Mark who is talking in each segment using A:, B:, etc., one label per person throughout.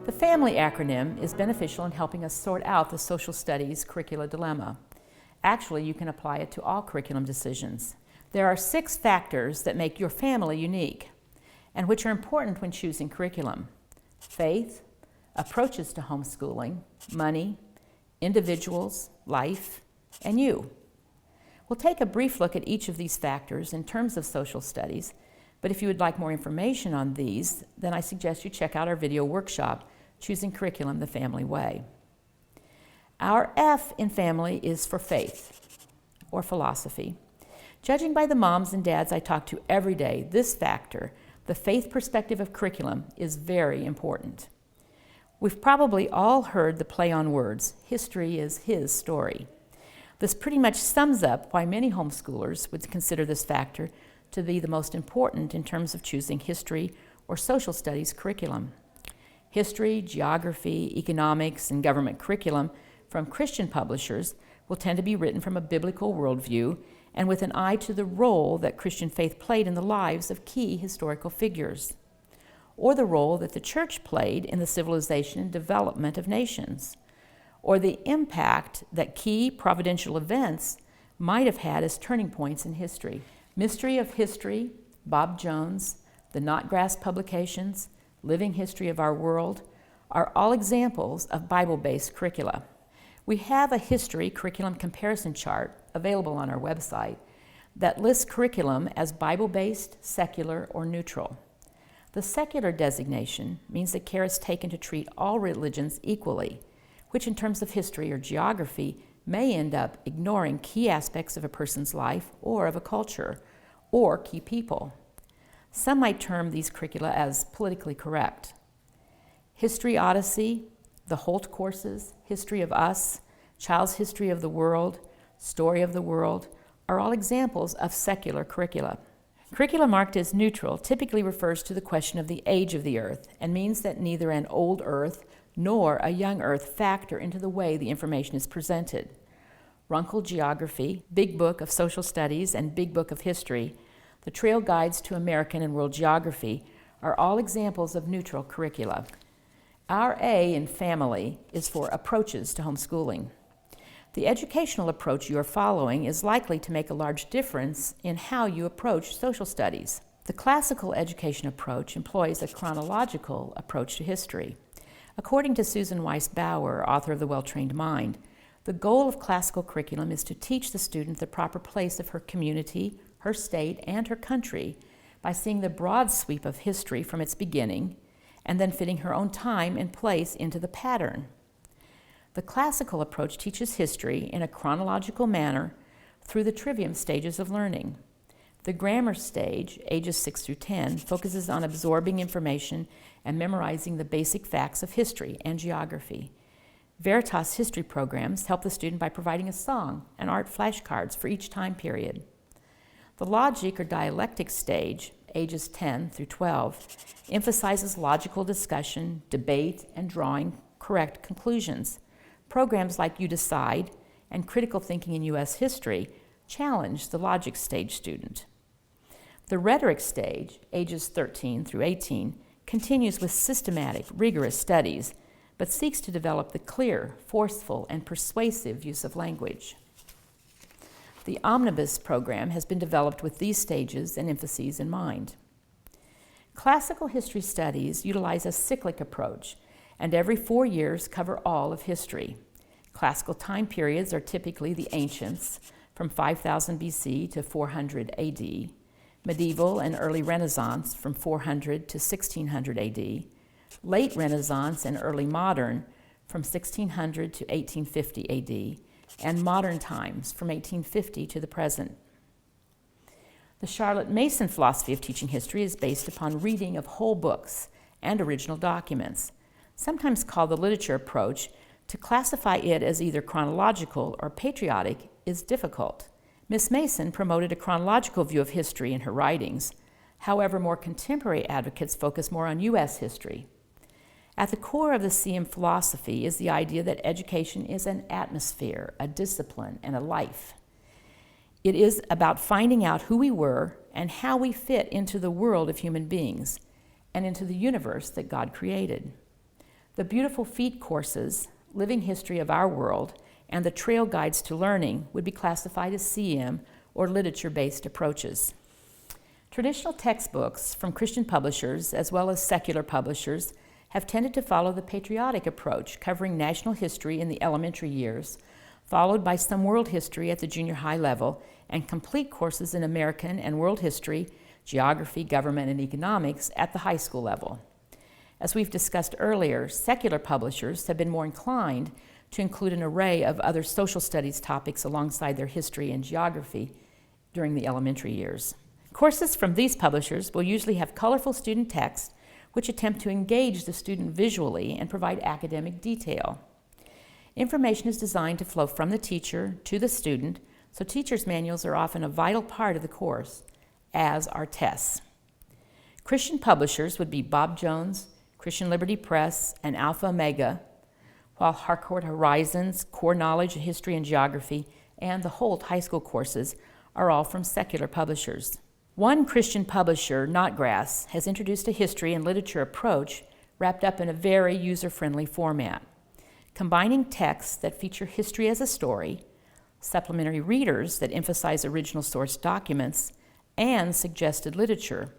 A: The family acronym is beneficial in helping us sort out the social studies curricula dilemma. Actually, you can apply it to all curriculum decisions. There are 6 factors that make your family unique and which are important when choosing curriculum: faith, approaches to homeschooling, money, individuals, life, and you. We'll take a brief look at each of these factors in terms of social studies, but if you would like more information on these, then I suggest you check out our video workshop, Choosing Curriculum the Family Way. Our F in family is for faith, or philosophy. Judging by the moms and dads I talk to every day, this factor, the faith perspective of curriculum, is very important. We've probably all heard the play on words, history is his story. This pretty much sums up why many homeschoolers would consider this factor to be the most important in terms of choosing history or social studies curriculum. History, geography, economics, and government curriculum from Christian publishers will tend to be written from a biblical worldview and with an eye to the role that Christian faith played in the lives of key historical figures, or the role that the church played in the civilization and development of nations, or the impact that key providential events might have had as turning points in history. Mystery of History, Bob Jones, the Knotgrass publications, Living History of Our World are all examples of Bible-based curricula. We have a history curriculum comparison chart available on our website that lists curriculum as Bible-based, secular, or neutral. The secular designation means that care is taken to treat all religions equally, which in terms of history or geography may end up ignoring key aspects of a person's life or of a culture, or key people. Some might term these curricula as politically correct. History Odyssey, the Holt courses, History of Us, Child's History of the World, Story of the World are all examples of secular curricula. Curricula marked as neutral typically refers to the question of the age of the earth and means that neither an old earth nor a young earth factor into the way the information is presented. Runkle Geography, Big Book of Social Studies, and Big Book of History, the Trail Guides to American and World Geography are all examples of neutral curricula. Our A in family is for approaches to homeschooling. The educational approach you are following is likely to make a large difference in how you approach social studies. The classical education approach employs a chronological approach to history. According to Susan Weiss Bauer, author of The Well-Trained Mind, the goal of classical curriculum is to teach the student the proper place of her community, her state, and her country by seeing the broad sweep of history from its beginning and then fitting her own time and place into the pattern. The classical approach teaches history in a chronological manner through the trivium stages of learning. The grammar stage, ages 6 through 10, focuses on absorbing information and memorizing the basic facts of history and geography. Veritas history programs help the student by providing a song and art flashcards for each time period. The logic or dialectic stage, ages 10 through 12, emphasizes logical discussion, debate, and drawing correct conclusions. Programs like You Decide and Critical Thinking in U.S. History challenge the logic stage student. The rhetoric stage, ages 13 through 18, continues with systematic, rigorous studies, but seeks to develop the clear, forceful, and persuasive use of language. The Omnibus program has been developed with these stages and emphases in mind. Classical history studies utilize a cyclic approach, and every 4 years cover all of history. Classical time periods are typically the ancients, from 5000 BC to 400 AD, medieval and early Renaissance from 400 to 1600 AD, late Renaissance and early modern from 1600 to 1850 AD, and modern times from 1850 to the present. The Charlotte Mason philosophy of teaching history is based upon reading of whole books and original documents. Sometimes called the literature approach, to classify it as either chronological or patriotic is difficult. Miss Mason promoted a chronological view of history in her writings. However, more contemporary advocates focus more on U.S. history. At the core of the CM philosophy is the idea that education is an atmosphere, a discipline, and a life. It is about finding out who we were and how we fit into the world of human beings and into the universe that God created. The Beautiful Feet courses, Living History of Our World, and the Trail Guides to Learning would be classified as CM or literature-based approaches. Traditional textbooks from Christian publishers as well as secular publishers have tended to follow the patriotic approach, covering national history in the elementary years, followed by some world history at the junior high level, and complete courses in American and world history, geography, government, and economics at the high school level. As we've discussed earlier, secular publishers have been more inclined to include an array of other social studies topics alongside their history and geography during the elementary years. Courses from these publishers will usually have colorful student texts which attempt to engage the student visually and provide academic detail. Information is designed to flow from the teacher to the student, so teachers' manuals are often a vital part of the course, as are tests. Christian publishers would be Bob Jones, Christian Liberty Press, and Alpha Omega, while Harcourt Horizons, Core Knowledge, History and Geography, and the Holt High School courses are all from secular publishers. One Christian publisher, Knotgrass, has introduced a history and literature approach wrapped up in a very user-friendly format, combining texts that feature history as a story, supplementary readers that emphasize original source documents, and suggested literature.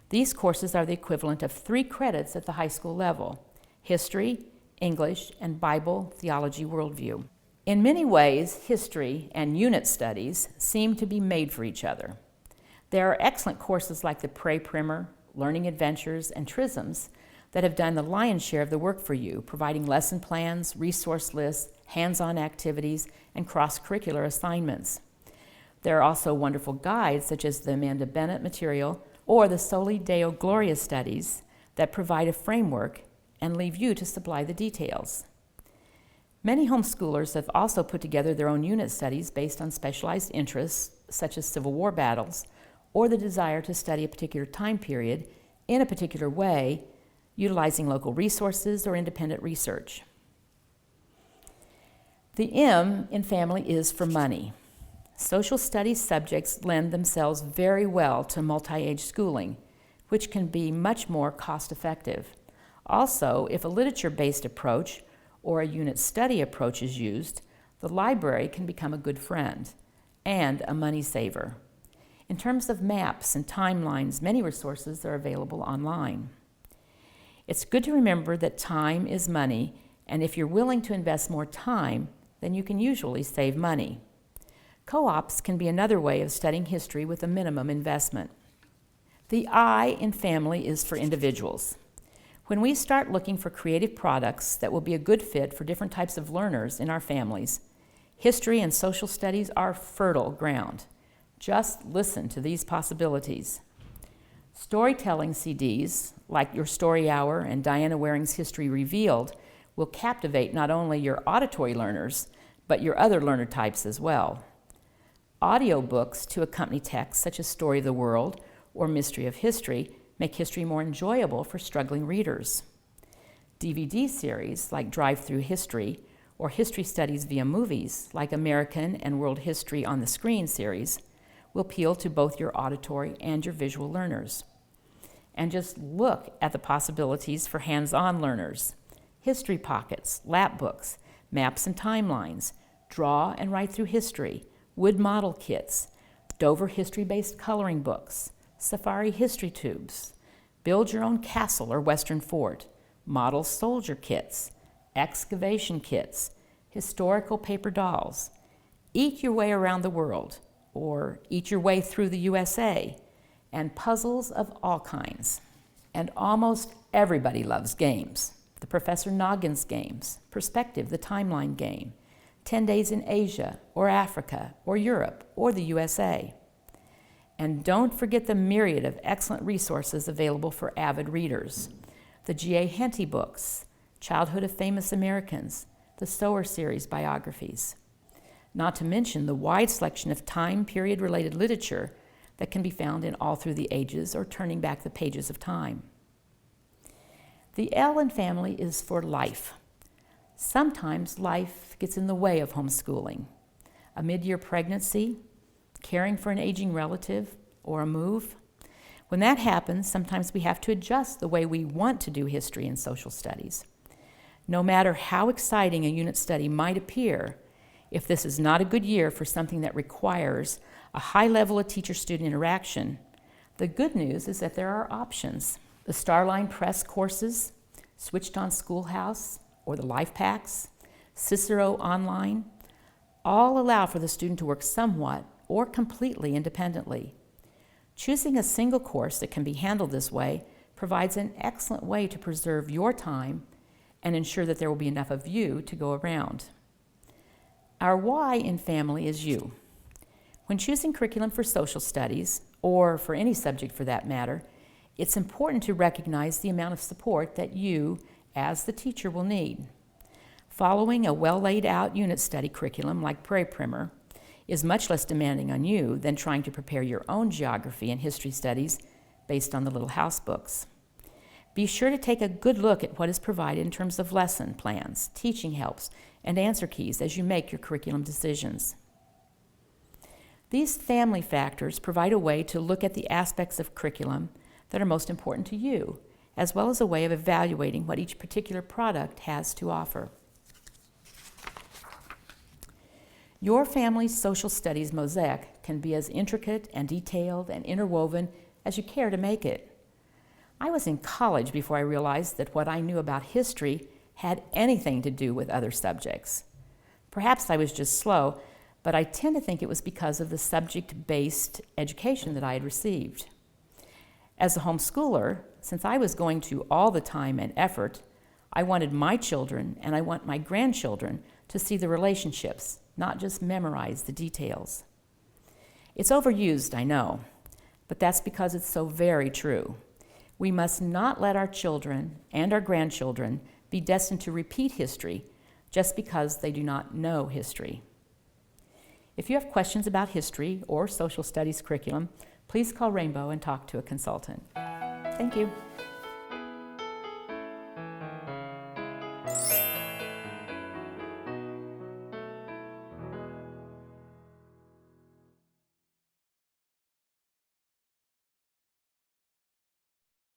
A: These courses are the equivalent of 3 credits at the high school level: history, English, and Bible, theology, worldview. In many ways, history and unit studies seem to be made for each other. There are excellent courses like the Pray Primer, Learning Adventures, and Trisms that have done the lion's share of the work for you, providing lesson plans, resource lists, hands-on activities, and cross-curricular assignments. There are also wonderful guides such as the Amanda Bennett material or the Soli Deo Gloria studies that provide a framework and leave you to supply the details. Many homeschoolers have also put together their own unit studies based on specialized interests such as Civil War battles or the desire to study a particular time period in a particular way, utilizing local resources or independent research. The M in family is for money. Social studies subjects lend themselves very well to multi-age schooling, which can be much more cost-effective. Also, if a literature-based approach or a unit study approach is used, the library can become a good friend and a money saver. In terms of maps and timelines, many resources are available online. It's good to remember that time is money, and if you're willing to invest more time, then you can usually save money. Co-ops can be another way of studying history with a minimum investment. The I in family is for individuals. When we start looking for creative products that will be a good fit for different types of learners in our families, history and social studies are fertile ground. Just listen to these possibilities. Storytelling CDs, like Your Story Hour and Diana Waring's History Revealed, will captivate not only your auditory learners, but your other learner types as well. Audiobooks to accompany texts such as Story of the World or Mystery of History make history more enjoyable for struggling readers. DVD series like Drive Through History or history studies via movies like American and World History on the Screen series will appeal to both your auditory and your visual learners. And just look at the possibilities for hands-on learners. History pockets, lap books, maps and timelines, draw and write through history, wood model kits, Dover history-based coloring books, safari history tubes, build your own castle or western fort, model soldier kits, excavation kits, historical paper dolls, eat your way around the world, or eat your way through the USA, and puzzles of all kinds. And almost everybody loves games. The Professor Noggins games, Perspective, the timeline game, 10 Days in Asia, or Africa, or Europe, or the USA. And don't forget the myriad of excellent resources available for avid readers. The G.A. Henty books, Childhood of Famous Americans, the Sower series biographies. Not to mention the wide selection of time period-related literature that can be found in All Through the Ages or Turning Back the Pages of Time. The L in family is for life. Sometimes life gets in the way of homeschooling. A mid-year pregnancy, caring for an aging relative, or a move. When that happens, sometimes we have to adjust the way we want to do history and social studies. No matter how exciting a unit study might appear, if this is not a good year for something that requires a high level of teacher-student interaction, the good news is that there are options. The Starline Press courses, Switched on Schoolhouse, or the Life Packs, Cicero Online, all allow for the student to work somewhat or completely independently. Choosing a single course that can be handled this way provides an excellent way to preserve your time and ensure that there will be enough of you to go around. Our why in family is you. When choosing curriculum for social studies, or for any subject for that matter, it's important to recognize the amount of support that you, as the teacher, will need. Following a well-laid-out unit study curriculum like Prairie Primer is much less demanding on you than trying to prepare your own geography and history studies based on the Little House books. Be sure to take a good look at what is provided in terms of lesson plans, teaching helps, and answer keys as you make your curriculum decisions. These family factors provide a way to look at the aspects of curriculum that are most important to you, as well as a way of evaluating what each particular product has to offer. Your family's social studies mosaic can be as intricate and detailed and interwoven as you care to make it. I was in college before I realized that what I knew about history had anything to do with other subjects. Perhaps I was just slow, but I tend to think it was because of the subject-based education that I had received. As a homeschooler, since I was going to all the time and effort, I wanted my children and I want my grandchildren to see the relationships, not just memorize the details. It's overused, I know, but that's because it's so very true. We must not let our children and our grandchildren be destined to repeat history just because they do not know history. If you have questions about history or social studies curriculum, please call Rainbow and talk to a consultant. Thank you.